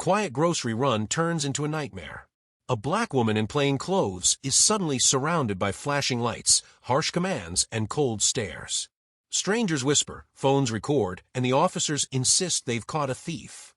quiet grocery run turns into a nightmare. A black woman in plain clothes is suddenly surrounded by flashing lights, harsh commands, and cold stares. Strangers whisper, phones record, and the officers insist they've caught a thief.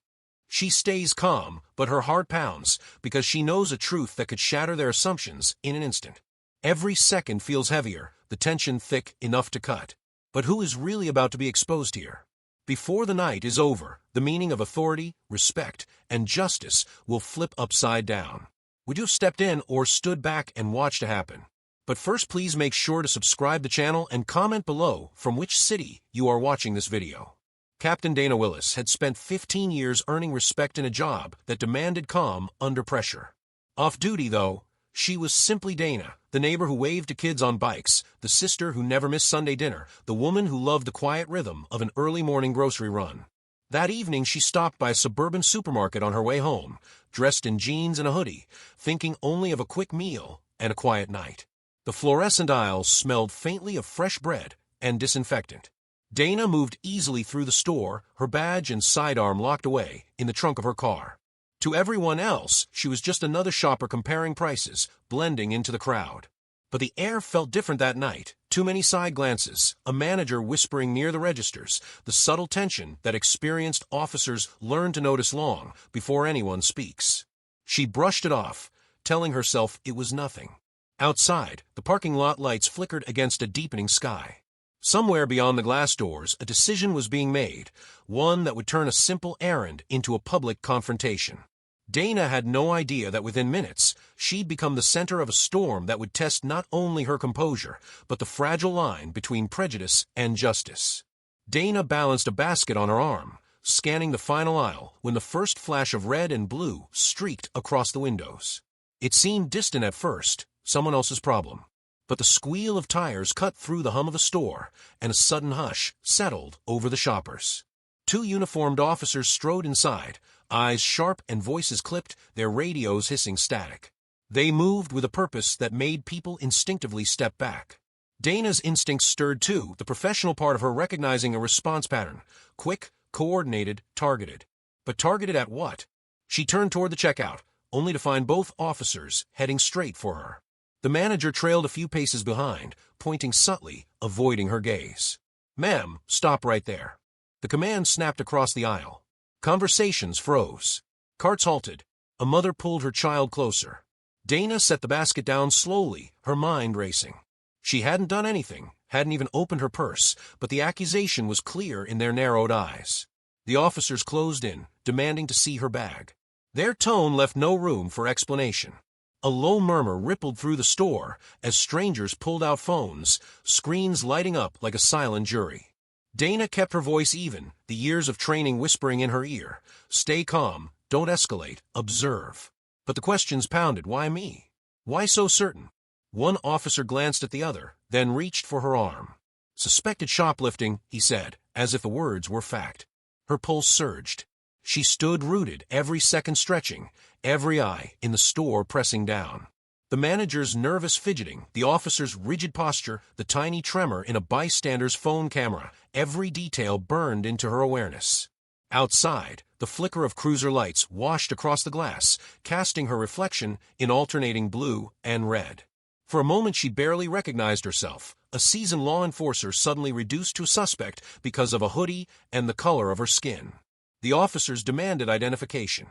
She stays calm, but her heart pounds, because she knows a truth that could shatter their assumptions in an instant. Every second feels heavier, the tension thick enough to cut. But who is really about to be exposed here? Before the night is over, the meaning of authority, respect, and justice will flip upside down. Would you have stepped in or stood back and watched it happen? But first, please make sure to subscribe to the channel and comment below from which city you are watching this video. Captain Dana Willis had spent 15 years earning respect in a job that demanded calm under pressure. Off duty, though, she was simply Dana, the neighbor who waved to kids on bikes, the sister who never missed Sunday dinner, the woman who loved the quiet rhythm of an early morning grocery run. That evening, she stopped by a suburban supermarket on her way home, dressed in jeans and a hoodie, thinking only of a quick meal and a quiet night. The fluorescent aisles smelled faintly of fresh bread and disinfectant. Dana moved easily through the store, her badge and sidearm locked away in the trunk of her car. To everyone else, she was just another shopper comparing prices, blending into the crowd. But the air felt different that night. Too many side glances, a manager whispering near the registers, the subtle tension that experienced officers learn to notice long before anyone speaks. She brushed it off, telling herself it was nothing. Outside, the parking lot lights flickered against a deepening sky. Somewhere beyond the glass doors, a decision was being made, one that would turn a simple errand into a public confrontation. Dana had no idea that within minutes, she'd become the center of a storm that would test not only her composure, but the fragile line between prejudice and justice. Dana balanced a basket on her arm, scanning the final aisle when the first flash of red and blue streaked across the windows. It seemed distant at first, someone else's problem. But the squeal of tires cut through the hum of the store, and a sudden hush settled over the shoppers. Two uniformed officers strode inside, eyes sharp and voices clipped, their radios hissing static. They moved with a purpose that made people instinctively step back. Dana's instincts stirred too, the professional part of her recognizing a response pattern. Quick, coordinated, targeted. But targeted at what? She turned toward the checkout, only to find both officers heading straight for her. The manager trailed a few paces behind, pointing subtly, avoiding her gaze. "Ma'am, stop right there." The command snapped across the aisle. Conversations froze. Carts halted. A mother pulled her child closer. Dana set the basket down slowly, her mind racing. She hadn't done anything, hadn't even opened her purse, but the accusation was clear in their narrowed eyes. The officers closed in, demanding to see her bag. Their tone left no room for explanation. A low murmur rippled through the store as strangers pulled out phones, screens lighting up like a silent jury. Dana kept her voice even, the years of training whispering in her ear. Stay calm, don't escalate, observe. But the questions pounded. Why me? Why so certain? One officer glanced at the other, then reached for her arm. Suspected shoplifting, he said, as if the words were fact. Her pulse surged. She stood rooted, every second stretching, every eye in the store pressing down. The manager's nervous fidgeting, the officer's rigid posture, the tiny tremor in a bystander's phone camera, every detail burned into her awareness. Outside, the flicker of cruiser lights washed across the glass, casting her reflection in alternating blue and red. For a moment she barely recognized herself, a seasoned law enforcer suddenly reduced to a suspect because of a hoodie and the color of her skin. The officers demanded identification.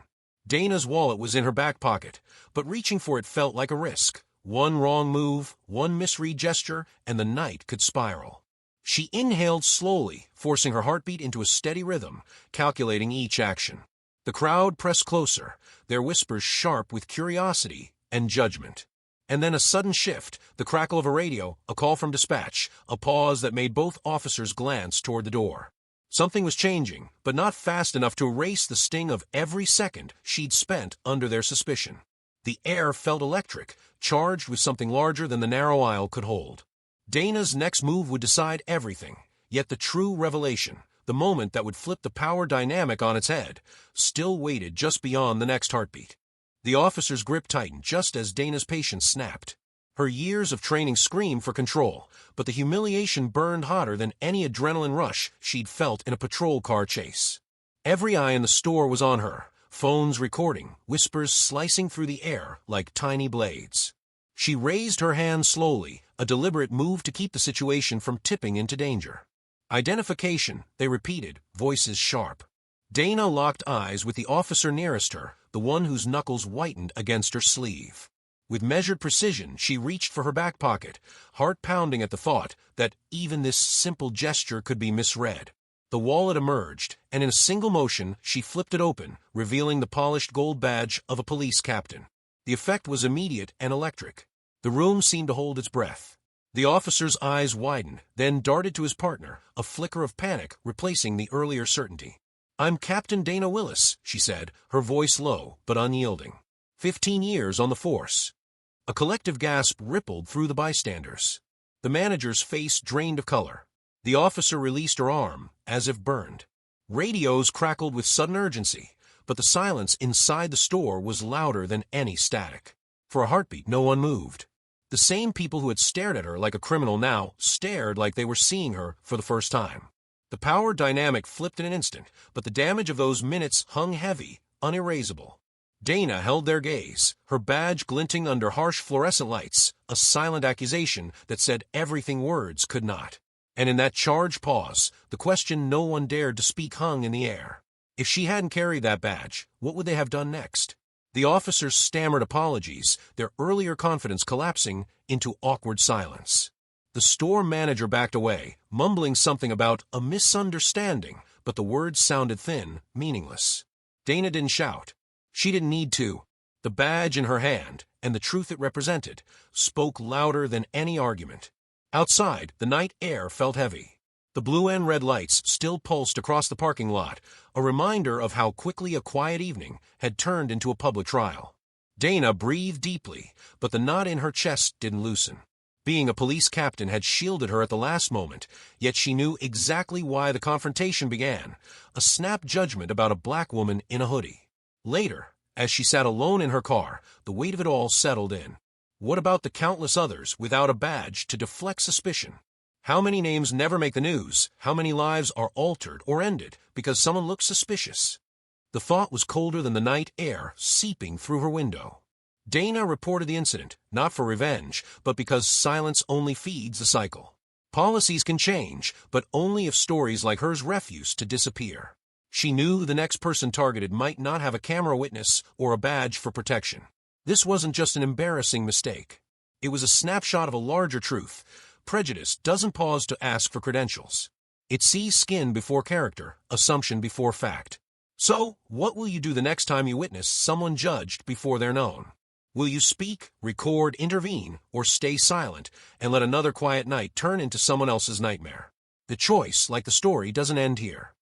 Dana's wallet was in her back pocket, but reaching for it felt like a risk. One wrong move, one misread gesture, and the night could spiral. She inhaled slowly, forcing her heartbeat into a steady rhythm, calculating each action. The crowd pressed closer, their whispers sharp with curiosity and judgment. And then a sudden shift, the crackle of a radio, a call from dispatch, a pause that made both officers glance toward the door. Something was changing, but not fast enough to erase the sting of every second she'd spent under their suspicion. The air felt electric, charged with something larger than the narrow aisle could hold. Dana's next move would decide everything, yet the true revelation, the moment that would flip the power dynamic on its head, still waited just beyond the next heartbeat. The officer's grip tightened just as Dana's patience snapped. Her years of training screamed for control, but the humiliation burned hotter than any adrenaline rush she'd felt in a patrol car chase. Every eye in the store was on her, phones recording, whispers slicing through the air like tiny blades. She raised her hand slowly, a deliberate move to keep the situation from tipping into danger. Identification, they repeated, voices sharp. Dana locked eyes with the officer nearest her, the one whose knuckles whitened against her sleeve. With measured precision, she reached for her back pocket, heart pounding at the thought that even this simple gesture could be misread. The wallet emerged, and in a single motion, she flipped it open, revealing the polished gold badge of a police captain. The effect was immediate and electric. The room seemed to hold its breath. The officer's eyes widened, then darted to his partner, a flicker of panic replacing the earlier certainty. "I'm Captain Dana Willis," she said, her voice low but unyielding. 15 years on the force. A collective gasp rippled through the bystanders. The manager's face drained of color. The officer released her arm, as if burned. Radios crackled with sudden urgency, but the silence inside the store was louder than any static. For a heartbeat, no one moved. The same people who had stared at her like a criminal now stared like they were seeing her for the first time. The power dynamic flipped in an instant, but the damage of those minutes hung heavy, unerasable. Dana held their gaze, her badge glinting under harsh fluorescent lights, a silent accusation that said everything words could not. And in that charged pause, the question no one dared to speak hung in the air. If she hadn't carried that badge, what would they have done next? The officers stammered apologies, their earlier confidence collapsing into awkward silence. The store manager backed away, mumbling something about a misunderstanding, but the words sounded thin, meaningless. Dana didn't shout. She didn't need to. The badge in her hand, and the truth it represented, spoke louder than any argument. Outside, the night air felt heavy. The blue and red lights still pulsed across the parking lot, a reminder of how quickly a quiet evening had turned into a public trial. Dana breathed deeply, but the knot in her chest didn't loosen. Being a police captain had shielded her at the last moment, yet she knew exactly why the confrontation began, a snap judgment about a black woman in a hoodie. Later, as she sat alone in her car, the weight of it all settled in. What about the countless others without a badge to deflect suspicion? How many names never make the news? How many lives are altered or ended because someone looks suspicious? The thought was colder than the night air seeping through her window. Dana reported the incident, not for revenge, but because silence only feeds the cycle. Policies can change, but only if stories like hers refuse to disappear. She knew the next person targeted might not have a camera witness or a badge for protection. This wasn't just an embarrassing mistake. It was a snapshot of a larger truth. Prejudice doesn't pause to ask for credentials. It sees skin before character, assumption before fact. So, what will you do the next time you witness someone judged before they're known? Will you speak, record, intervene, or stay silent and let another quiet night turn into someone else's nightmare? The choice, like the story, doesn't end here.